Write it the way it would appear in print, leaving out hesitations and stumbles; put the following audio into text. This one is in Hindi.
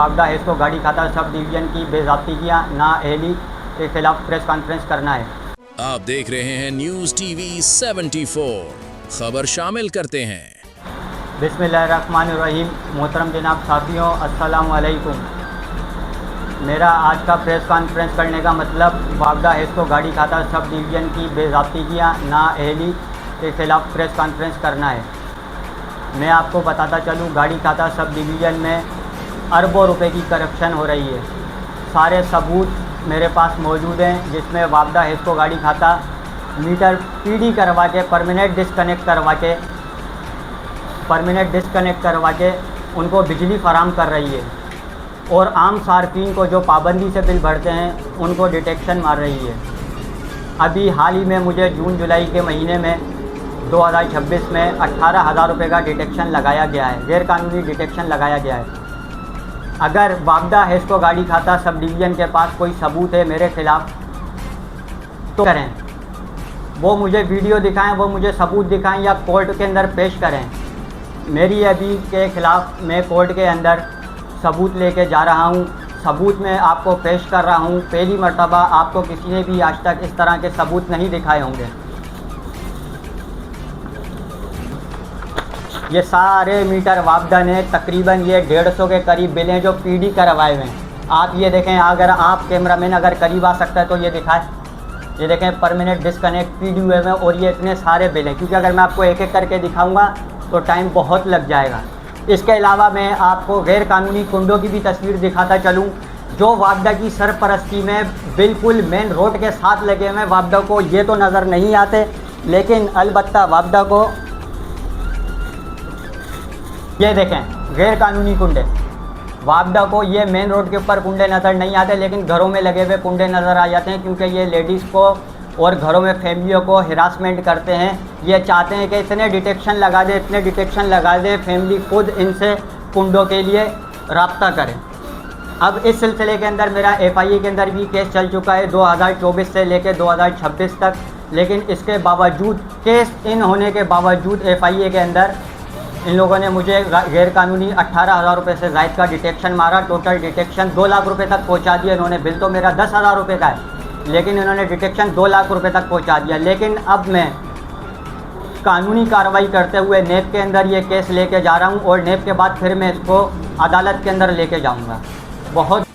वापदा है इसको गाड़ी खाता सब डिवीजन की बेज़ाब्तियाँ नाअहली के खिलाफ प्रेस कॉन्फ्रेंस करना है। आप देख रहे हैं न्यूज़ टीवी 74 खबर शामिल करते हैं। बिस्मिल्लाहिर्रहमानिर्रहीम। मोहतरम जनाब साथियों, अस्सलाम वालेकुम। मेरा आज का प्रेस कॉन्फ्रेंस करने का मतलब वापदा है इसको गाड़ी खाता सब डिवीजन की बेज़ाब्तियाँ नाअहली के खिलाफ प्रेस कॉन्फ्रेंस करना है। मैं आपको बताता चलूँ, गाड़ी खाता सब डिवीज़न में अरबों रुपए की करप्शन हो रही है। सारे सबूत मेरे पास मौजूद हैं, जिसमें वापदा है इसको गाड़ी खाता मीटर पीडी करवा के परमानेंट डिस्कनेक्ट करवा के उनको बिजली फराम कर रही है और आम सार्फिन को जो पाबंदी से बिल भरते हैं उनको डिटेक्शन मार रही है। अभी हाल ही में मुझे जून जुलाई के महीने में 2026 में 18,000 रुपये का डिटेक्शन लगाया गया है, गैरकानूनी डिटेक्शन लगाया गया है। अगर वापदा है इसको गाड़ी खाता सब डिवीज़न के पास कोई सबूत है मेरे ख़िलाफ़ तो करें, वो मुझे वीडियो दिखाएं, वो मुझे सबूत दिखाएं या कोर्ट के अंदर पेश करें। मेरी अभी के ख़िलाफ़ मैं कोर्ट के अंदर सबूत लेके जा रहा हूं, सबूत में आपको पेश कर रहा हूं। पहली मर्तबा आपको किसी ने भी आज तक इस तरह के सबूत नहीं दिखाए होंगे। ये सारे मीटर वापदा ने तकरीबन ये 150 के करीब बिल हैं जो पीडी करवाए हुए हैं। आप ये देखें, अगर आप कैमरामैन अगर करीब आ सकता है तो ये दिखाएं। ये देखें परमानेंट डिस्कनेक्ट पीडी हुए हैं और ये इतने सारे बिल हैं, क्योंकि अगर मैं आपको एक एक करके दिखाऊंगा तो टाइम बहुत लग जाएगा। इसके अलावा मैं आपको गैर कानूनी कुंडों की भी तस्वीर दिखाता चलूँ जो वापदा की सरपरस्ती में बिल्कुल मेन रोड के साथ लगे हुए हैं। वापदा को ये तो नज़र नहीं आते, लेकिन अलबत्ता वापदा को ये देखें गैर कानूनी कुंडे। वापदा को ये मेन रोड के ऊपर कुंडे नज़र नहीं आते, लेकिन घरों में लगे हुए कुंडे नज़र आ जाते हैं, क्योंकि ये लेडीज़ को और घरों में फैमिलियों को हिरासमेंट करते हैं। ये चाहते हैं कि इतने डिटेक्शन लगा दे, फैमिली खुद इनसे कुंडों के लिए रब्ता करें। अब इस सिलसिले के अंदर मेरा FIA के अंदर भी केस चल चुका है 2024 से लेकर 2026 तक, लेकिन इसके बावजूद केस इन होने के बावजूद FIA के अंदर इन लोगों ने मुझे गैरकानूनी 18,000 रुपये से ज़ायद का डिटेक्शन मारा। टोटल डिटेक्शन 2 लाख रुपये तक पहुंचा दिया इन्होंने। बिल तो मेरा 10,000 रुपये का है, लेकिन इन्होंने डिटेक्शन 2 लाख रुपये तक पहुंचा दिया। लेकिन अब मैं कानूनी कार्रवाई करते हुए नेब के अंदर ये केस लेके जा रहा हूं और नेब के बाद फिर मैं इसको अदालत के अंदर लेके जाऊंगा। बहुत